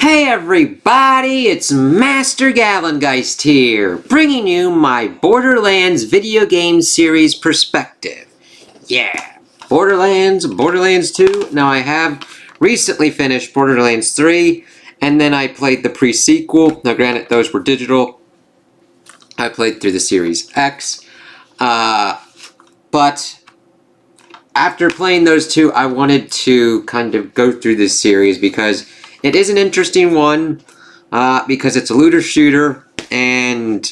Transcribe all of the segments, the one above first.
Hey everybody, it's Master Gallengeist here, bringing you my Borderlands video game series perspective. Yeah, Borderlands 2. Now I have recently finished Borderlands 3, and then I played the pre-sequel. Now granted, those were digital. I played through the Series X, but after playing those two, I wanted to kind of go through this series because it is an interesting one, because it's a looter shooter, and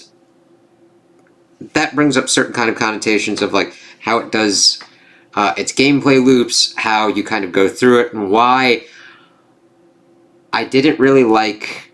that brings up certain kind of connotations of like how it does its gameplay loops, how you kind of go through it, and why I didn't really like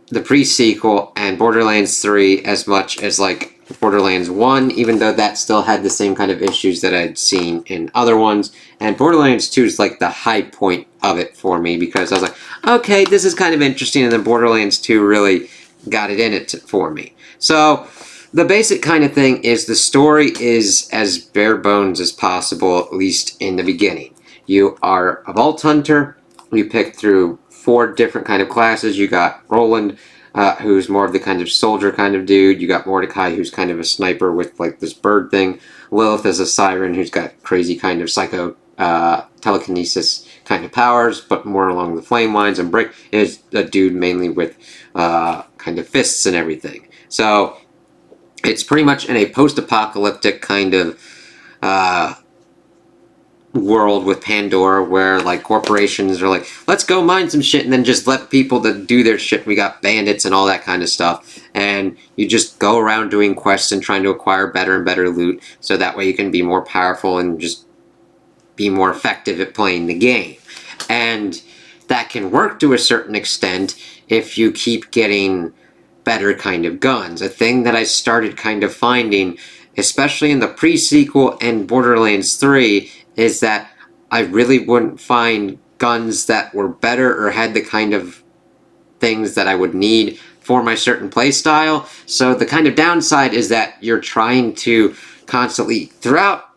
the pre-sequel and Borderlands 3 as much as like Borderlands 1, even though that still had the same kind of issues that I'd seen in other ones. And Borderlands 2 is like the high point of it for me, because I was like, okay, this is kind of interesting, and then Borderlands 2 really got it in it for me. So the basic kind of thing is the story is as bare bones as possible, at least in the beginning. You are a vault hunter. You pick through 4 different kind of classes. You got Roland, who's more of the kind of soldier kind of dude. You got Mordecai, who's kind of a sniper with like this bird thing. Lilith is a siren who's got crazy kind of psycho telekinesis kind of powers, but more along the flame lines. And Brick is a dude mainly with kind of fists and everything. So it's pretty much in a post-apocalyptic kind of world with Pandora, where like corporations are like, let's go mine some shit and then just let people that do their shit. We got bandits and all that kind of stuff, and you just go around doing quests and trying to acquire better and better loot, so that way you can be more powerful and just be more effective at playing the game. And that can work to a certain extent if you keep getting better kind of guns. A thing that I started kind of finding, especially in the pre-sequel and Borderlands 3, is that I really wouldn't find guns that were better or had the kind of things that I would need for my certain playstyle. So the kind of downside is that you're trying to constantly, throughout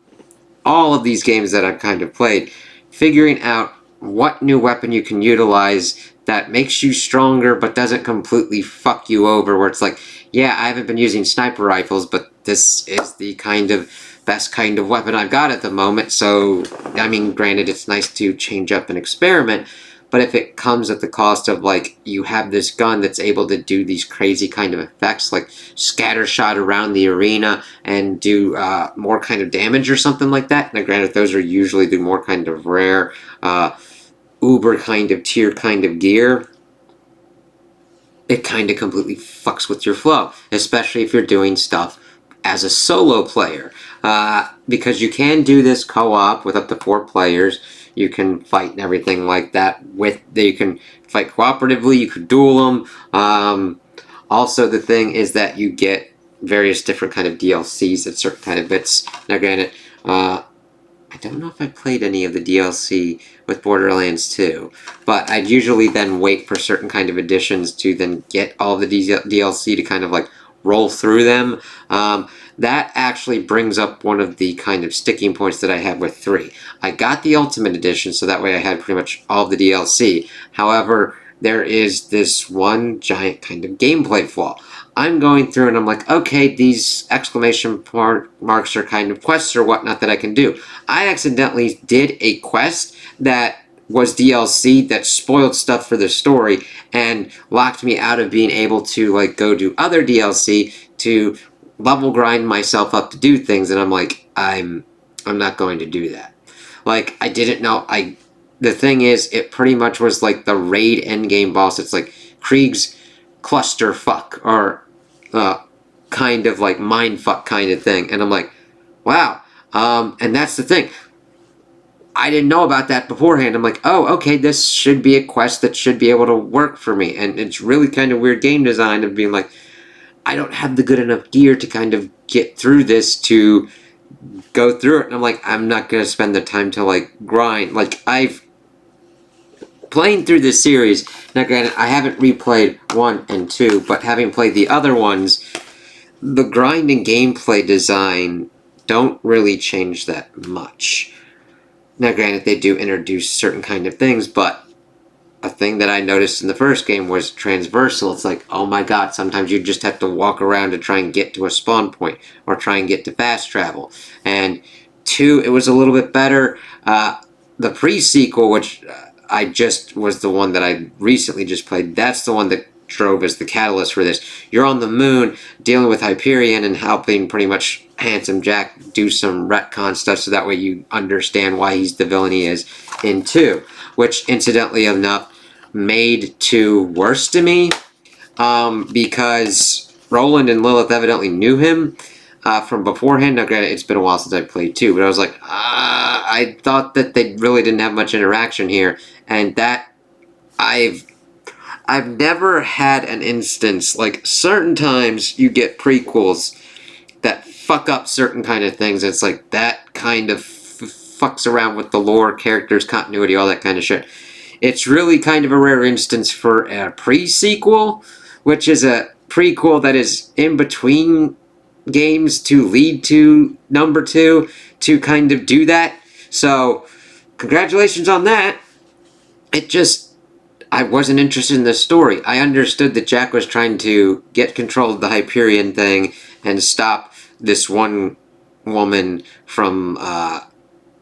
all of these games that I've kind of played, figuring out what new weapon you can utilize that makes you stronger but doesn't completely fuck you over, where it's like, yeah, I haven't been using sniper rifles, but this is the kind of best kind of weapon I've got at the moment. So, I mean, granted, it's nice to change up and experiment, but if it comes at the cost of, like, you have this gun that's able to do these crazy kind of effects, like scatter shot around the arena and do more kind of damage or something like that. Now, granted, those are usually the more kind of rare, uber kind of tier kind of gear. It kind of completely fucks with your flow, especially if you're doing stuff as a solo player, because you can do this co-op with up to 4 players. You can fight and everything like that. You can fight cooperatively. You can duel them. Also, the thing is that you get various different kind of DLCs at certain kind of bits. Now, granted, I don't know if I played any of the DLC with Borderlands 2, but I'd usually then wait for certain kind of additions to then get all the DLC to kind of like roll through them. That actually brings up one of the kind of sticking points that I had with 3. I got the Ultimate Edition, so that way I had pretty much all the DLC. However, there is this one giant kind of gameplay flaw. I'm going through and I'm like, okay, these exclamation marks are kind of quests or whatnot that I can do. I accidentally did a quest that was DLC that spoiled stuff for the story and locked me out of being able to like go do other DLC to level grind myself up to do things, and I'm like, I'm not going to do that. Like, I didn't know. The thing is, it pretty much was like the raid endgame boss. It's like Krieg's clusterfuck, or kind of like mindfuck kind of thing. And I'm like, wow. And that's the thing. I didn't know about that beforehand. I'm like, oh, okay, this should be a quest that should be able to work for me. And it's really kind of weird game design of being like, I don't have the good enough gear to kind of get through this to go through it. And I'm like, I'm not going to spend the time to like grind. Like, I've playing through this series, now granted, I haven't replayed 1 and 2, but having played the other ones, the grind and gameplay design don't really change that much. Now granted, they do introduce certain kind of things, but a thing that I noticed in the first game was transversal. It's like, oh my god, sometimes you just have to walk around to try and get to a spawn point or try and get to fast travel. And 2, it was a little bit better. The pre-sequel, which I just was the one that I recently just played, that's the one that drove as the catalyst for this. You're on the moon dealing with Hyperion and helping pretty much Handsome Jack do some retcon stuff so that way you understand why he's the villain he is in 2, which incidentally enough made 2 worse to me, because Roland and Lilith evidently knew him from beforehand. Now granted, it's been a while since I played 2, but I was like, I thought that they really didn't have much interaction here, and that I've never had an instance, like certain times you get prequels that fuck up certain kind of things. It's like that kind of fucks around with the lore, characters, continuity, all that kind of shit. It's really kind of a rare instance for a pre-sequel, which is a prequel that is in between games to lead to number 2, to kind of do that. So, congratulations on that. It just, I wasn't interested in the story. I understood that Jack was trying to get control of the Hyperion thing and stop this one woman from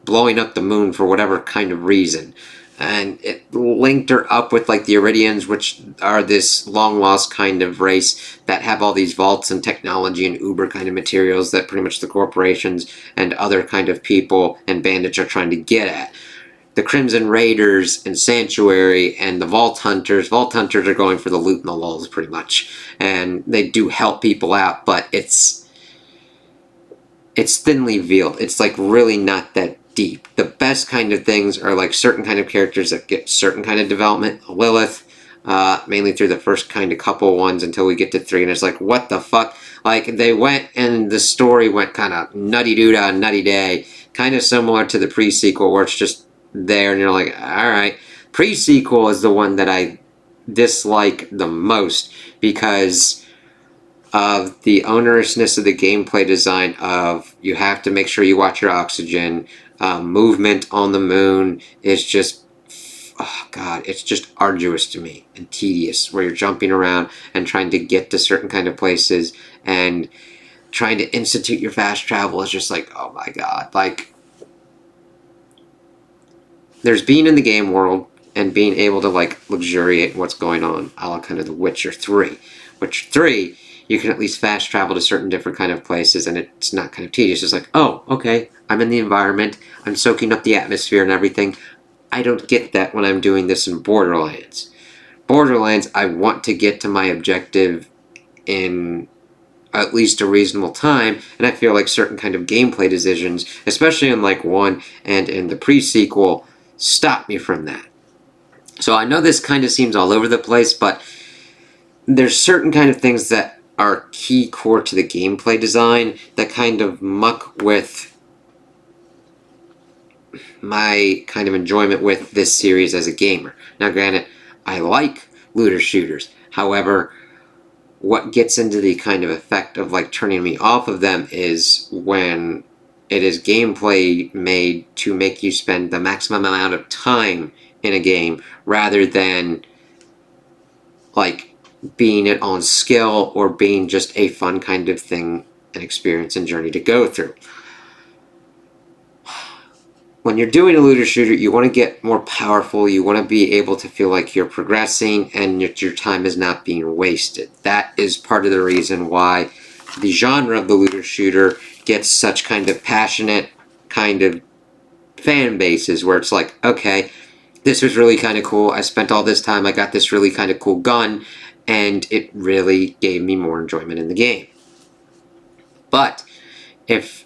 blowing up the moon for whatever kind of reason. And it linked her up with like the Iridians, which are this long lost kind of race that have all these vaults and technology and uber kind of materials that pretty much the corporations and other kind of people and bandits are trying to get at. The Crimson Raiders and Sanctuary and the Vault Hunters. Vault Hunters are going for the loot and the lulz pretty much. And they do help people out, but it's thinly veiled. It's like really not that deep. The best kind of things are like certain kind of characters that get certain kind of development. Lilith, mainly through the first kind of couple ones until we get to 3, and it's like, what the fuck? Like, they went and the story went kind of nutty-doo-dah, nutty-day, kind of similar to the pre-sequel where it's just there and you're like, alright. Pre-sequel is the one that I dislike the most because of the onerousness of the gameplay design of you have to make sure you watch your oxygen. Movement on the moon is just, oh god, it's just arduous to me and tedious where you're jumping around and trying to get to certain kind of places and trying to institute your fast travel is just like, oh my god. Like, there's being in the game world and being able to like luxuriate what's going on, a la kind of The Witcher 3. Witcher 3, you can at least fast travel to certain different kind of places and it's not kind of tedious. It's like, oh, okay, I'm in the environment, I'm soaking up the atmosphere and everything. I don't get that when I'm doing this in Borderlands. Borderlands, I want to get to my objective in at least a reasonable time, and I feel like certain kind of gameplay decisions, especially in like 1 and in the pre-sequel, stop me from that. So I know this kind of seems all over the place, but there's certain kind of things that are key core to the gameplay design that kind of muck with my kind of enjoyment with this series as a gamer. Now granted, I like looter shooters. However, what gets into the kind of effect of like turning me off of them is when it is gameplay made to make you spend the maximum amount of time in a game rather than like being it on skill or being just a fun kind of thing, an experience and journey to go through. When you're doing a looter shooter, you want to get more powerful, you want to be able to feel like you're progressing and your time is not being wasted. That is part of the reason why the genre of the looter shooter gets such kind of passionate kind of fan bases where it's like, okay, this was really kind of cool, I spent all this time, I got this really kind of cool gun, and it really gave me more enjoyment in the game. But if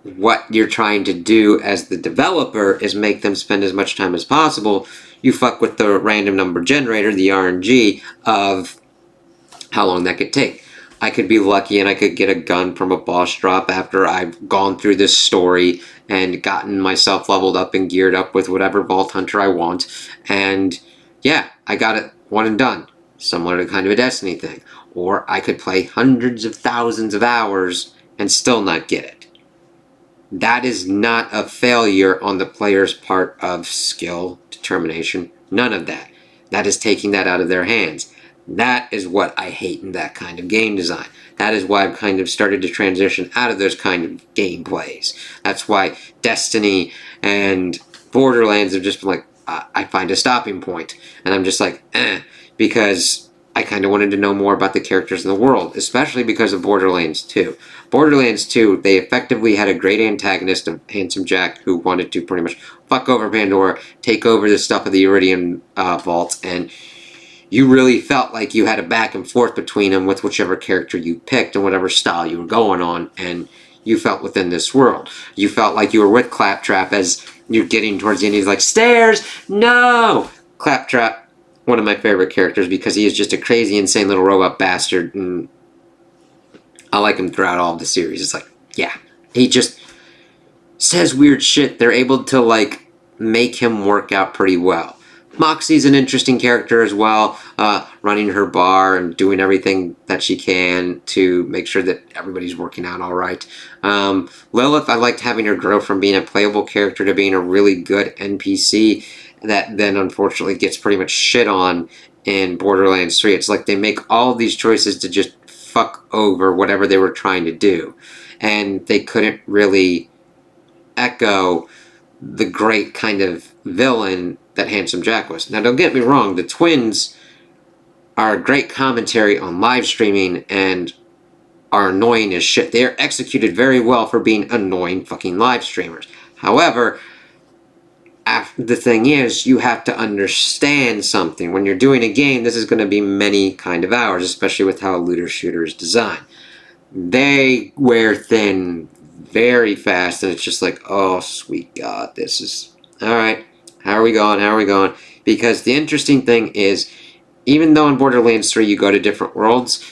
what you're trying to do as the developer is make them spend as much time as possible, you fuck with the random number generator, the RNG, of how long that could take. I could be lucky and I could get a gun from a boss drop after I've gone through this story and gotten myself leveled up and geared up with whatever Vault Hunter I want, and yeah, I got it one and done. Similar to kind of a Destiny thing. Or I could play hundreds of thousands of hours and still not get it. That is not a failure on the player's part of skill, determination, none of that. That is taking that out of their hands. That is what I hate in that kind of game design. That is why I've kind of started to transition out of those kind of gameplays. That's why Destiny and Borderlands have just been like, I find a stopping point. And I'm just like, because I kind of wanted to know more about the characters in the world, especially because of Borderlands 2. Borderlands 2, they effectively had a great antagonist of Handsome Jack who wanted to pretty much fuck over Pandora, take over the stuff of the Iridium Vault, and you really felt like you had a back and forth between them with whichever character you picked and whatever style you were going on, and you felt within this world. You felt like you were with Claptrap as you're getting towards the end. He's like, stairs, no! Claptrap, one of my favorite characters because he is just a crazy, insane little robot bastard, and I like him throughout all of the series. It's like, yeah, he just says weird shit. They're able to, like, make him work out pretty well. Moxie's an interesting character as well, running her bar and doing everything that she can to make sure that everybody's working out all right. Lilith, I liked having her grow from being a playable character to being a really good NPC that then unfortunately gets pretty much shit on in Borderlands 3. It's like they make all these choices to just fuck over whatever they were trying to do. And they couldn't really echo the great kind of villain that Handsome Jack was. Now, don't get me wrong, the twins are a great commentary on live streaming and are annoying as shit. They are executed very well for being annoying fucking live streamers. However, the thing is, you have to understand something. When you're doing a game, this is going to be many kind of hours, especially with how a looter shooter is designed. They wear thin very fast, and it's just like, oh, sweet God, this is... Alright, how are we going? How are we going? Because the interesting thing is, even though in Borderlands 3 you go to different worlds,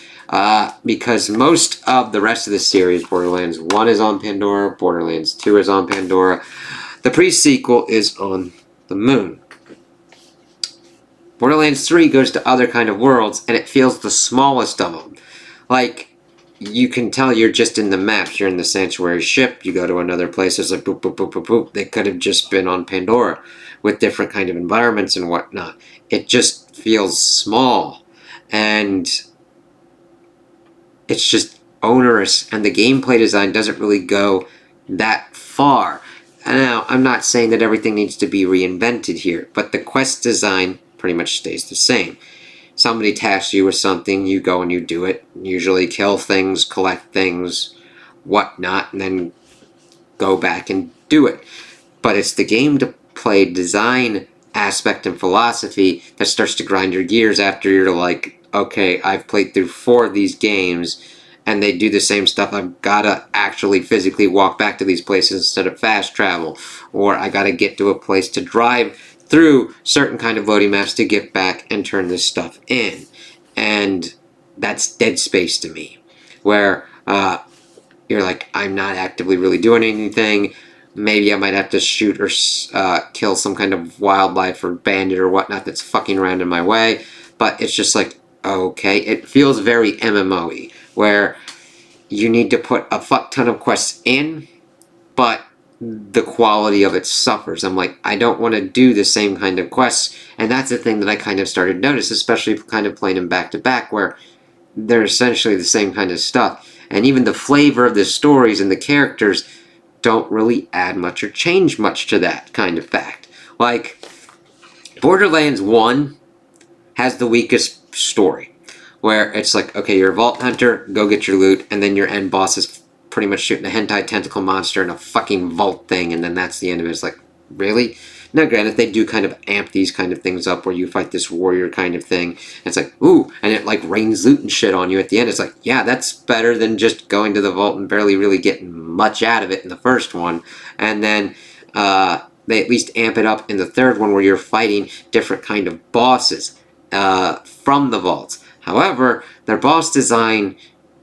because most of the rest of the series, Borderlands 1 is on Pandora, Borderlands 2 is on Pandora, the pre-sequel is on the moon. Borderlands 3 goes to other kind of worlds, and it feels the smallest of them. Like, you can tell you're just in the maps. You're in the Sanctuary ship. You go to another place. It's like boop, boop, boop, boop, boop. They could have just been on Pandora with different kind of environments and whatnot. It just feels small. And it's just onerous. And the gameplay design doesn't really go that far. Now, I'm not saying that everything needs to be reinvented here. But the quest design pretty much stays the same. Somebody tasks you with something, you go and you do it. Usually kill things, collect things, whatnot, and then go back and do it. But it's the gameplay design aspect and philosophy that starts to grind your gears after you're like, okay, I've played through 4 of these games, and they do the same stuff. I've got to actually physically walk back to these places instead of fast travel. Or I got to get to a place to drive through certain kind of loading maps to get back and turn this stuff in. And that's Dead Space to me, where you're like, I'm not actively really doing anything. Maybe I might have to shoot or kill some kind of wildlife or bandit or whatnot that's fucking around in my way. But it's just like, okay, it feels very MMO-y, where you need to put a fuck ton of quests in, but the quality of it suffers. I'm like, I don't want to do the same kind of quests, and that's the thing that I kind of started to notice, especially kind of playing them back to back, where they're essentially the same kind of stuff, and even the flavor of the stories and the characters don't really add much or change much to that kind of fact. Like, Borderlands 1 has the weakest story, where it's like, okay, you're a vault hunter, go get your loot, and then your end boss is pretty much shooting a hentai tentacle monster in a fucking vault thing, and then that's the end of it. It's like, really? Now, granted, they do kind of amp these kind of things up where you fight this warrior kind of thing. It's like, ooh, and it like rains loot and shit on you at the end. It's like, yeah, that's better than just going to the vault and barely really getting much out of it in the first one. And then they at least amp it up in the third one where you're fighting different kind of bosses from the vaults. However, their boss design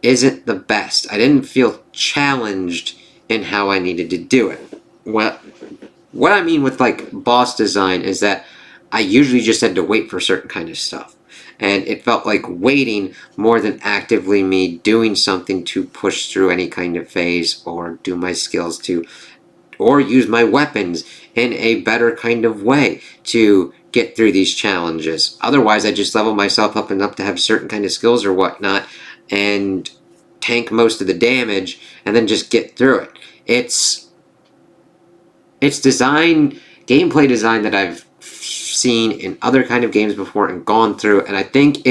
isn't the best. I didn't feel challenged in how I needed to do it. What I mean with like boss design is that I usually just had to wait for certain kind of stuff. And it felt like waiting more than actively me doing something to push through any kind of phase or do my skills to, or use my weapons in a better kind of way to get through these challenges. Otherwise, I just level myself up enough to have certain kind of skills or whatnot and tank most of the damage and then just get through it. It's gameplay design that I've seen in other kind of games before and gone through, and I think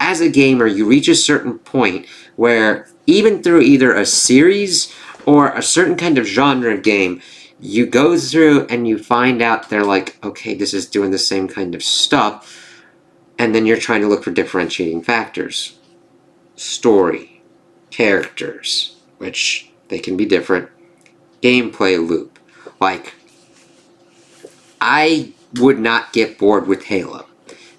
as a gamer, you reach a certain point where even through either a series or a certain kind of genre of game, you go through and you find out they're like, okay, this is doing the same kind of stuff, and then you're trying to look for differentiating factors. Story, characters, which they can be different, gameplay loop. Like, I would not get bored with Halo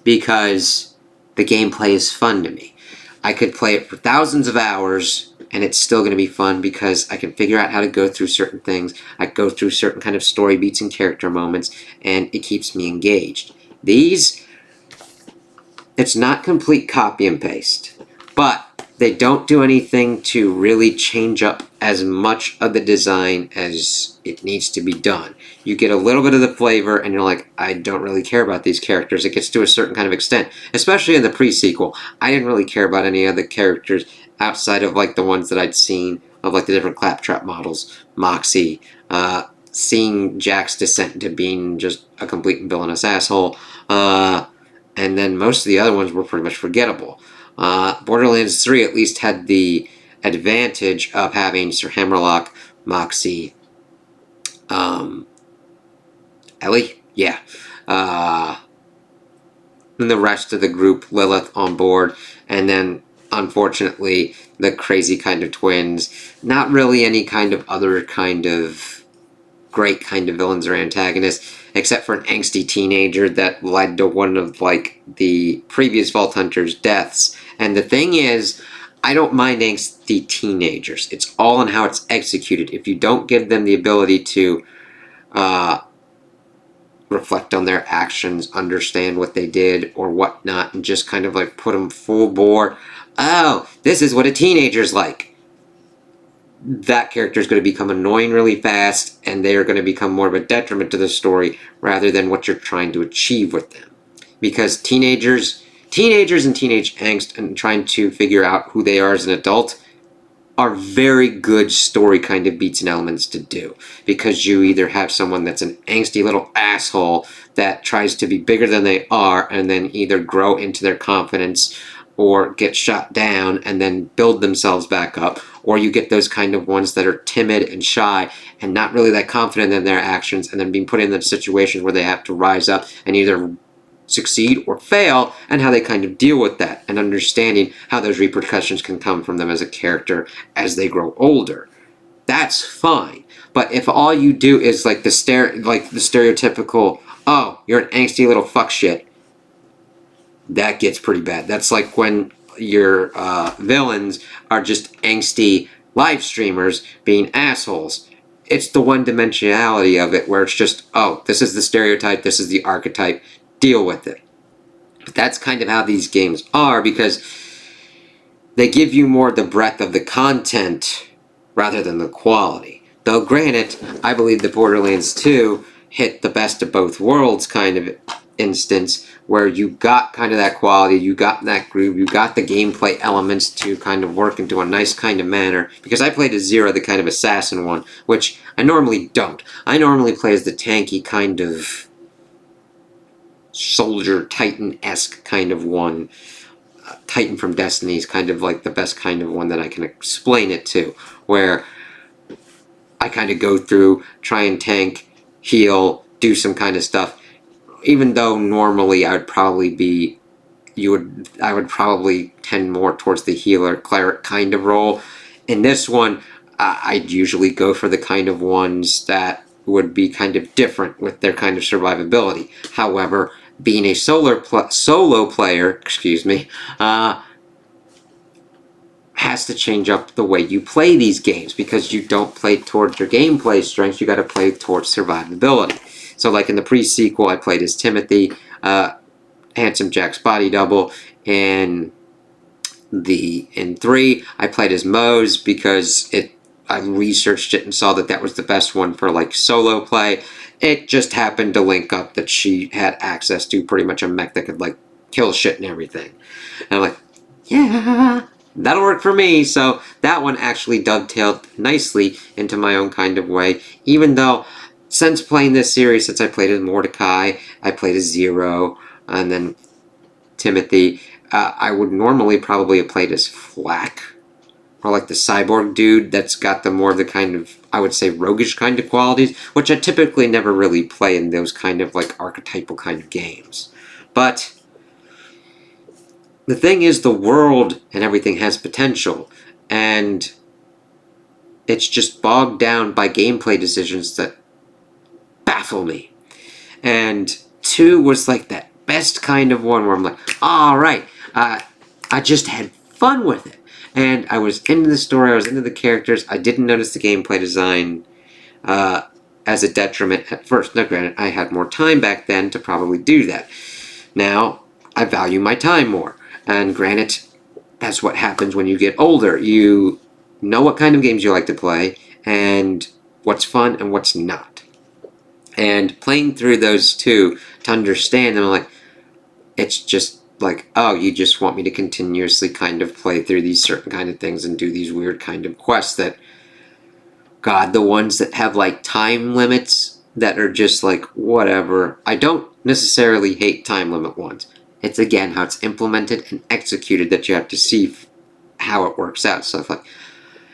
because the gameplay is fun to me. I could play it for thousands of hours and it's still going to be fun because I can figure out how to go through certain things. I go through certain kind of story beats and character moments, and it keeps me engaged. These, it's not complete copy and paste, but they don't do anything to really change up as much of the design as it needs to be done. You get a little bit of the flavor and you're like, I don't really care about these characters. It gets to a certain kind of extent, especially in the pre-sequel. I didn't really care about any other characters outside of like the ones that I'd seen of like the different Claptrap models, Moxie, seeing Jack's descent into being just a complete and villainous asshole, and then most of the other ones were pretty much forgettable. Borderlands 3 at least had the advantage of having Sir Hammerlock, Moxie, Ellie? Yeah. And the rest of the group, Lilith, on board. And then, unfortunately, the crazy kind of twins. Not really any kind of other kind of great kind of villains or antagonists, except for an angsty teenager that led to one of, like, the previous Vault Hunters' deaths. And the thing is, I don't mind angsty teenagers. It's all in how it's executed. If you don't give them the ability to reflect on their actions, understand what they did or whatnot, and just kind of like put them full bore, oh, this is what a teenager's like, that character is going to become annoying really fast, and they are going to become more of a detriment to the story rather than what you're trying to achieve with them. Because teenagers and teenage angst and trying to figure out who they are as an adult are very good story kind of beats and elements to do, because you either have someone that's an angsty little asshole that tries to be bigger than they are and then either grow into their confidence or get shot down and then build themselves back up, or you get those kind of ones that are timid and shy and not really that confident in their actions and then being put in the situations where they have to rise up and either succeed or fail, and how they kind of deal with that, and understanding how those repercussions can come from them as a character as they grow older. That's fine. But if all you do is like the stereotypical, oh, you're an angsty little fuck shit, that gets pretty bad. That's like when your villains are just angsty live streamers being assholes. It's the one-dimensionality of it where it's just, oh, this is the stereotype, this is the archetype, deal with it. But that's kind of how these games are, because they give you more the breadth of the content rather than the quality. Though granted, I believe that Borderlands 2 hit the best of both worlds kind of instance, where you got kind of that quality, you got that groove, you got the gameplay elements to kind of work into a nice kind of manner. Because I played as Zero, the kind of assassin one, which I normally don't. I normally play as the tanky kind of soldier titan-esque kind of one. Titan from Destiny is kind of like the best kind of one that I can explain it to, where I kind of go through, try and tank, heal, do some kind of stuff. Even though normally I would probably tend more towards the healer cleric kind of role. In this one, I'd usually go for the kind of ones that would be kind of different with their kind of survivability. However, being a solo player, has to change up the way you play these games, because you don't play towards your gameplay strengths, you got to play towards survivability. So like in the pre-sequel, I played as Timothy, Handsome Jack's body double. In 3, I played as Mose because it I researched it and saw that that was the best one for like solo play. It just happened to link up that she had access to pretty much a mech that could like kill shit and everything. And I'm like, yeah, that'll work for me. So that one actually dovetailed nicely into my own kind of way, even though since playing this series, since I played as Mordecai, I played as Zero, and then Timothy, I would normally probably have played as Flack, or like the cyborg dude that's got the more of the kind of, I would say, roguish kind of qualities, which I typically never really play in those kind of like archetypal kind of games. But the thing is, the world and everything has potential, and it's just bogged down by gameplay decisions that baffle me. And 2 was like that best kind of one where I'm like, alright, I just had fun with it. And I was into the story, I was into the characters, I didn't notice the gameplay design as a detriment at first. Now granted, I had more time back then to probably do that. Now, I value my time more. And granted, that's what happens when you get older. You know what kind of games you like to play, and what's fun and what's not. And playing through those 2 to understand them, like, it's just like, oh, you just want me to continuously kind of play through these certain kind of things and do these weird kind of quests that, God, the ones that have like time limits that are just like, whatever. I don't necessarily hate time limit ones. It's again how it's implemented and executed that you have to see how it works out. So like,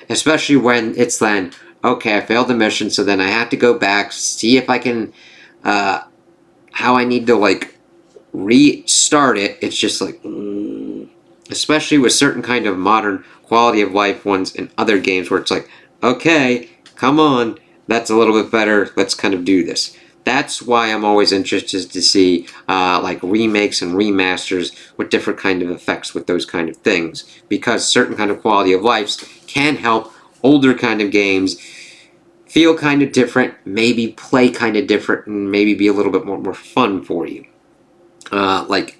especially when it's then, okay, I failed the mission, so then I have to go back, see if I can, how I need to like restart it. It's just like, especially with certain kind of modern quality of life ones in other games where it's like, okay, come on, that's a little bit better, let's kind of do this. That's why I'm always interested to see like remakes and remasters with different kind of effects with those kind of things, because certain kind of quality of lives can help older kind of games feel kind of different, maybe play kind of different, and maybe be a little bit more fun for you. Like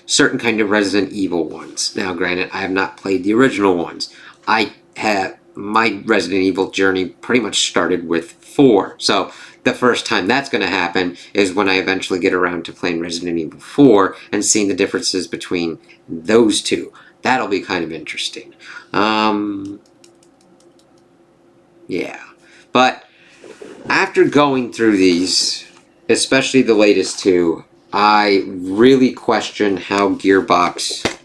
certain kind of Resident Evil ones. Now granted, I have not played the original ones. I have, my Resident Evil journey pretty much started with 4. So the first time that's going to happen is when I eventually get around to playing Resident Evil 4 and seeing the differences between those 2. That'll be kind of interesting. Yeah. But after going through these, especially the latest 2, I really question how Gearbox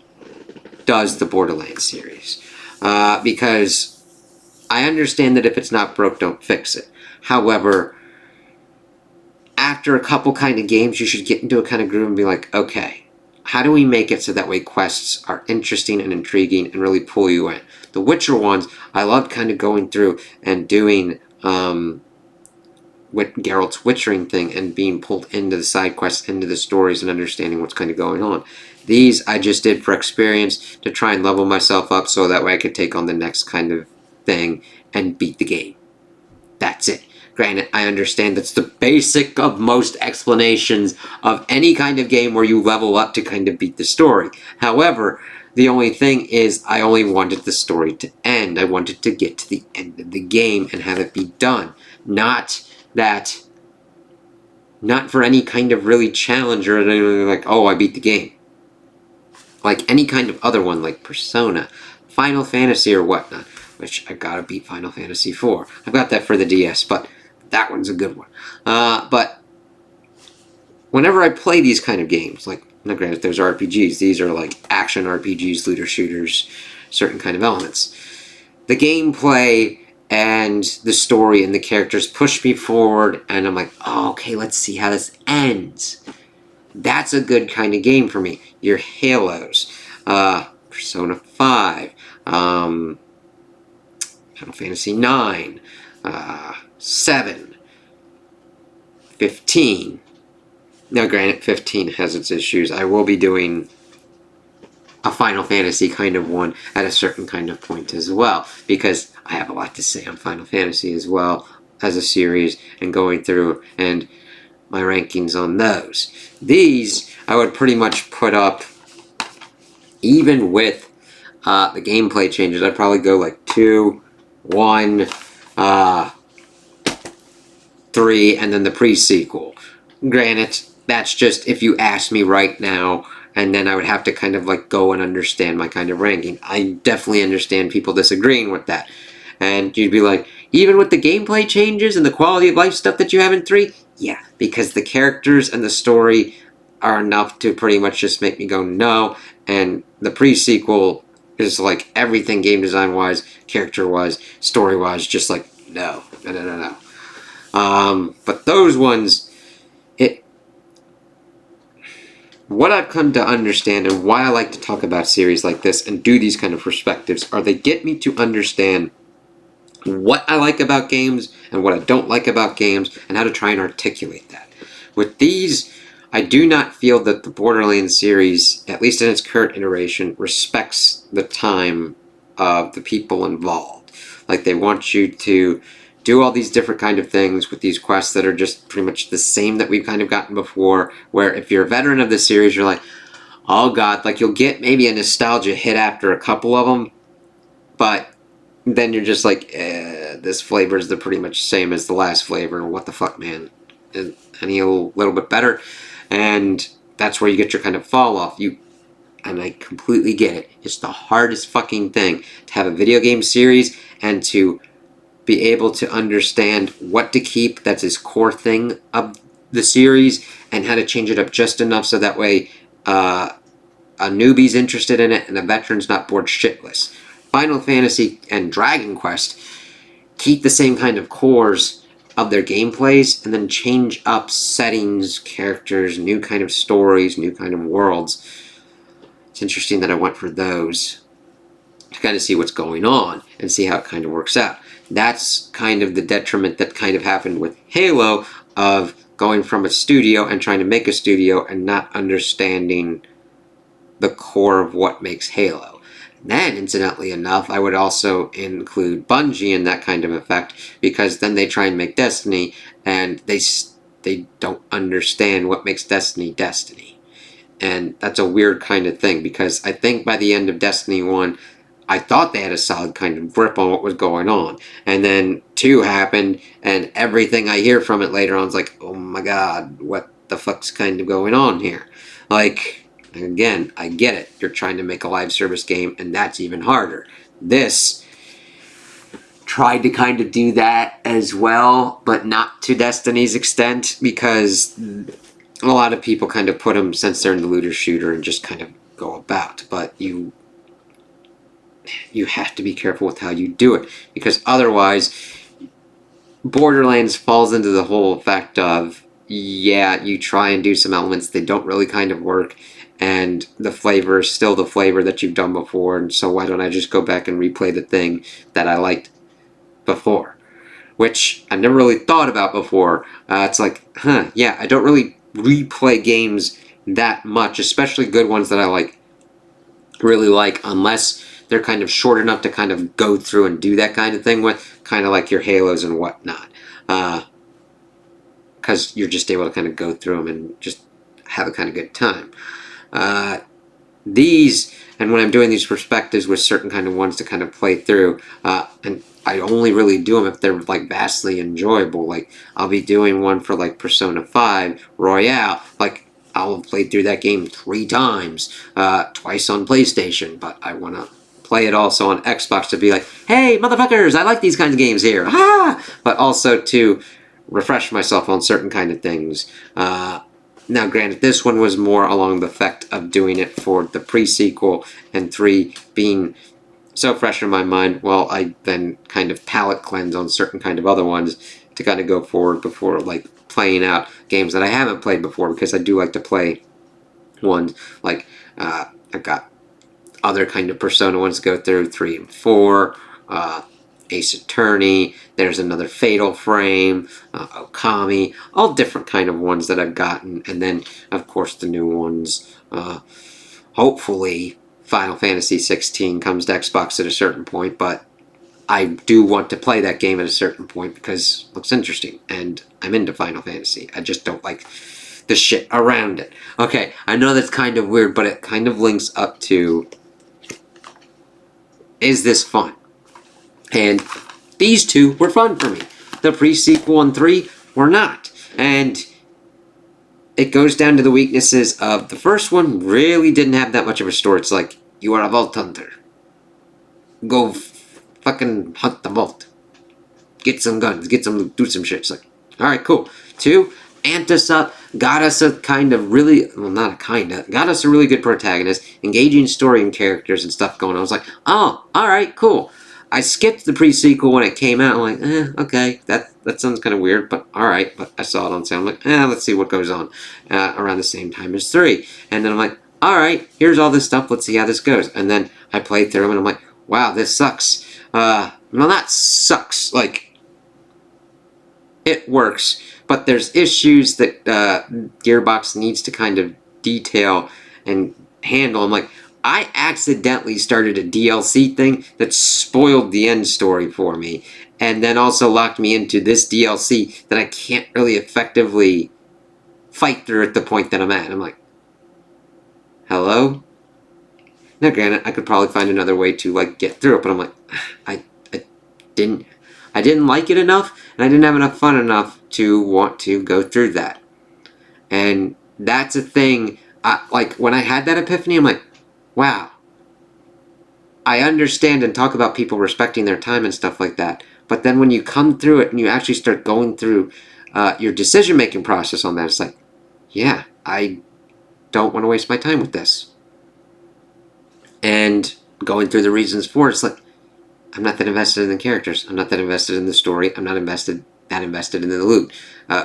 does the Borderlands series. Because I understand that if it's not broke, don't fix it. However, after a couple kind of games, you should get into a kind of groove and be like, okay, how do we make it so that way quests are interesting and intriguing and really pull you in? The Witcher ones, I loved kind of going through and doing with Geralt's witchering thing and being pulled into the side quests, into the stories, and understanding what's kind of going on. These I just did for experience to try and level myself up so that way I could take on the next kind of thing and beat the game. That's it. Granted, I understand that's the basic of most explanations of any kind of game where you level up to kind of beat the story. However, the only thing is I only wanted the story to end. I wanted to get to the end of the game and have it be done. Not for any kind of really challenge or like, oh, I beat the game. Like any kind of other one, like Persona, Final Fantasy or whatnot, which I gotta beat Final Fantasy IV. I've got that for the DS, but that one's a good one. But whenever I play these kind of games, like, now granted, there's RPGs, these are like action RPGs, looter shooters, certain kind of elements. The gameplay and the story and the characters push me forward, and I'm like, oh, okay, let's see how this ends. That's a good kind of game for me. Your Halos, Persona 5, Final Fantasy 9, 7, 15. Now, granted, 15 has its issues. I will be doing a Final Fantasy kind of one at a certain kind of point as well, because I have a lot to say on Final Fantasy as well as a series and going through and my rankings on those. These I would pretty much put up, even with the gameplay changes, I'd probably go like 2, 1, 3, and then the pre-sequel. Granted, that's just if you ask me right now, and then I would have to kind of like go and understand my kind of ranking. I definitely understand people disagreeing with that. And you'd be like, even with the gameplay changes and the quality of life stuff that you have in 3? Yeah, because the characters and the story are enough to pretty much just make me go no. And the pre-sequel is like everything game design wise, character wise, story wise, just like no. But those ones, it. What I've come to understand and why I like to talk about series like this and do these kind of perspectives are they get me to understand what I like about games and what I don't like about games and how to try and articulate that. With these, I do not feel that the Borderlands series, at least in its current iteration, respects the time of the people involved. Like they want you to do all these different kind of things with these quests that are just pretty much the same that we've kind of gotten before, where if you're a veteran of the series, you're like, oh god, like you'll get maybe a nostalgia hit after a couple of them, but then you're just like, this flavor is the pretty much same as the last flavor. What the fuck, man? Any a little bit better? And that's where you get your kind of fall off. And I completely get it. It's the hardest fucking thing to have a video game series and to be able to understand what to keep that's his core thing of the series and how to change it up just enough so that way a newbie's interested in it and a veteran's not bored shitless. Final Fantasy and Dragon Quest keep the same kind of cores of their gameplays and then change up settings, characters, new kind of stories, new kind of worlds. It's interesting that I went for those to kind of see what's going on and see how it kind of works out. That's kind of the detriment that kind of happened with Halo of going from a studio and trying to make a studio and not understanding the core of what makes Halo. Then, incidentally enough, I would also include Bungie in that kind of effect because then they try and make Destiny and they don't understand what makes Destiny Destiny. And that's a weird kind of thing because I think by the end of Destiny 1, I thought they had a solid kind of grip on what was going on. And then 2 happened, and everything I hear from it later on is like, oh my god, what the fuck's kind of going on here? Like, again, I get it. You're trying to make a live service game, and that's even harder. This tried to kind of do that as well, but not to Destiny's extent, because a lot of people kind of put them, since they're in the looter shooter, and just kind of go about. But you have to be careful with how you do it, because otherwise Borderlands falls into the whole effect of, yeah, you try and do some elements, they don't really kind of work, and the flavor is still the flavor that you've done before, and so why don't I just go back and replay the thing that I liked before? Which I never really thought about before. It's like, yeah, I don't really replay games that much, especially good ones that I really like, unless they're kind of short enough to kind of go through and do that kind of thing with, kind of like your Halos and whatnot. Because you're just able to kind of go through them and just have a kind of good time. These, and when I'm doing these perspectives with certain kind of ones to kind of play through, and I only really do them if they're like vastly enjoyable. Like I'll be doing one for like Persona 5 Royale, like I'll have played through that game 3 times, twice on PlayStation, but I want to play it also on Xbox to be like, hey, motherfuckers, I like these kinds of games here, but also to refresh myself on certain kind of things. Now, granted, this one was more along the effect of doing it for the pre-sequel, and 3 being so fresh in my mind, well, I then kind of palate cleanse on certain kind of other ones to kind of go forward before, like, playing out games that I haven't played before, because I do like to play ones, like, I've got other kind of Persona ones to go through, 3 and 4, Ace Attorney, there's another Fatal Frame, Okami, all different kind of ones that I've gotten, and then, of course, the new ones. Hopefully, Final Fantasy 16 comes to Xbox at a certain point, but I do want to play that game at a certain point because it looks interesting, and I'm into Final Fantasy. I just don't like the shit around it. Okay, I know that's kind of weird, but it kind of links up to, is this fun? And These two were fun for me. The pre-sequel and 3 were not. And it goes down to the weaknesses of the first one really didn't have that much of a story. It's like, you are a vault hunter. Go fucking hunt the vault. Get some guns, get some loot, do some shit. It's like, alright, cool. 2, amped us up, got us a kind of really, well, not a kind of, got us a really good protagonist, engaging story and characters and stuff going on. I was like, oh, alright, cool. I skipped the pre-sequel when it came out. I'm like, okay, that sounds kind of weird, but alright. But I saw it on sale. I'm like, let's see what goes on around the same time as 3. And then I'm like, alright, here's all this stuff. Let's see how this goes. And then I played through them, and I'm like, wow, this sucks. Well, not sucks. Like, it works. But there's issues that Gearbox needs to kind of detail and handle. I'm like, I accidentally started a DLC thing that spoiled the end story for me, and then also locked me into this DLC that I can't really effectively fight through at the point that I'm at. I'm like, hello? Now granted, I could probably find another way to like get through it, but I'm like, I didn't like it enough, and I didn't have enough fun enough to want to go through that. And that's a thing, like when I had that epiphany, I'm like, wow, I understand and talk about people respecting their time and stuff like that, but then when you come through it and you actually start going through your decision-making process on that, it's like, yeah, I don't want to waste my time with this. And going through the reasons for it, it's like, I'm not that invested in the characters, I'm not that invested in the story, I'm not that invested in the loot,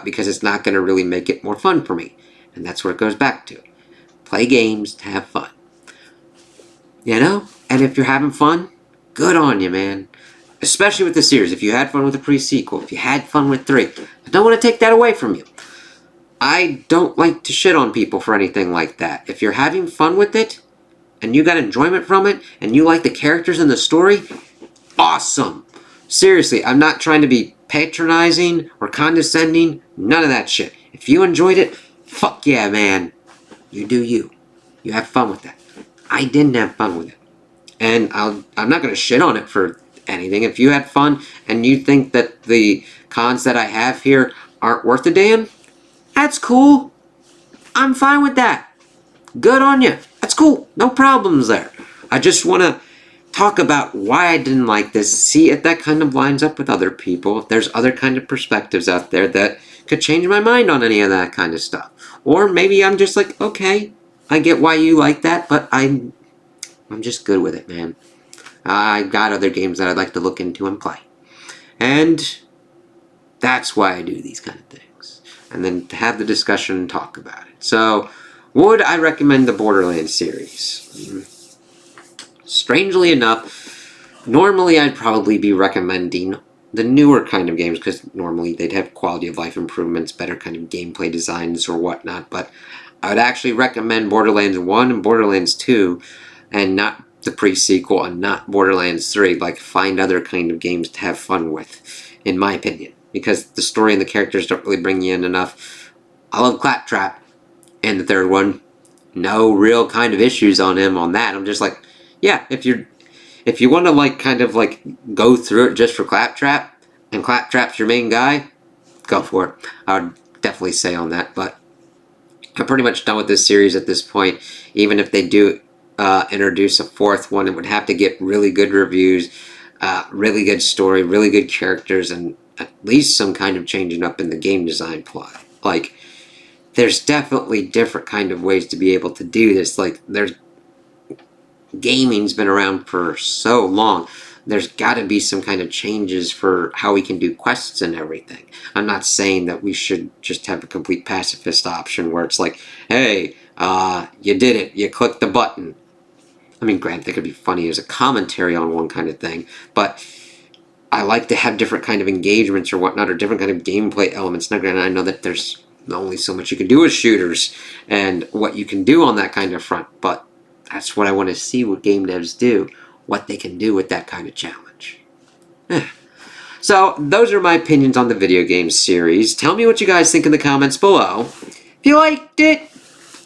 because it's not going to really make it more fun for me. And that's where it goes back to. Play games to have fun. You know? And if you're having fun, good on you, man. Especially with the series. If you had fun with the pre-sequel, if you had fun with 3, I don't want to take that away from you. I don't like to shit on people for anything like that. If you're having fun with it, and you got enjoyment from it, and you like the characters and the story, awesome. Seriously, I'm not trying to be patronizing or condescending. None of that shit. If you enjoyed it, fuck yeah, man. You do you. You have fun with that. I didn't have fun with it. And I'm not going to shit on it for anything. If you had fun and you think that the cons that I have here aren't worth a damn, that's cool. I'm fine with that. Good on you. That's cool. No problems there. I just want to talk about why I didn't like this. See if that kind of lines up with other people. If there's other kind of perspectives out there that could change my mind on any of that kind of stuff. Or maybe I'm just like, okay, I get why you like that, but I'm just good with it, man. I got other games that I'd like to look into and play. And that's why I do these kind of things. And then to have the discussion and talk about it. So, would I recommend the Borderlands series? Strangely enough, normally I'd probably be recommending the newer kind of games, because normally they'd have quality of life improvements, better kind of gameplay designs or whatnot, but I would actually recommend Borderlands 1 and Borderlands 2, and not the pre-sequel, and not Borderlands 3. Like, find other kind of games to have fun with, in my opinion, because the story and the characters don't really bring you in enough. I love Claptrap, and the third one, no real kind of issues on him on that. I'm just like, yeah, if you want to like kind of like go through it just for Claptrap, and Claptrap's your main guy, go for it. I would definitely say on that, but I'm pretty much done with this series at this point. Even if they do introduce a 4th one, it would have to get really good reviews, really good story, really good characters, and at least some kind of changing up in the game design plot. Like, there's definitely different kind of ways to be able to do this. Like, gaming's been around for so long. There's got to be some kind of changes for how we can do quests and everything. I'm not saying that we should just have a complete pacifist option where it's like, hey, you did it, you clicked the button. I mean, granted, that could be funny as a commentary on one kind of thing, but I like to have different kind of engagements or whatnot, or different kind of gameplay elements. Now, granted, I know that there's only so much you can do with shooters and what you can do on that kind of front, but that's what I want to see what game devs do, what they can do with that kind of challenge. So, those are my opinions on the video game series. Tell me what you guys think in the comments below. If you liked it,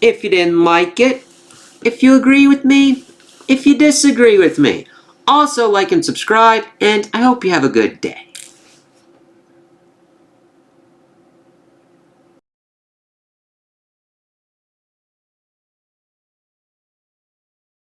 if you didn't like it, if you agree with me, if you disagree with me. Also, like and subscribe, and I hope you have a good day.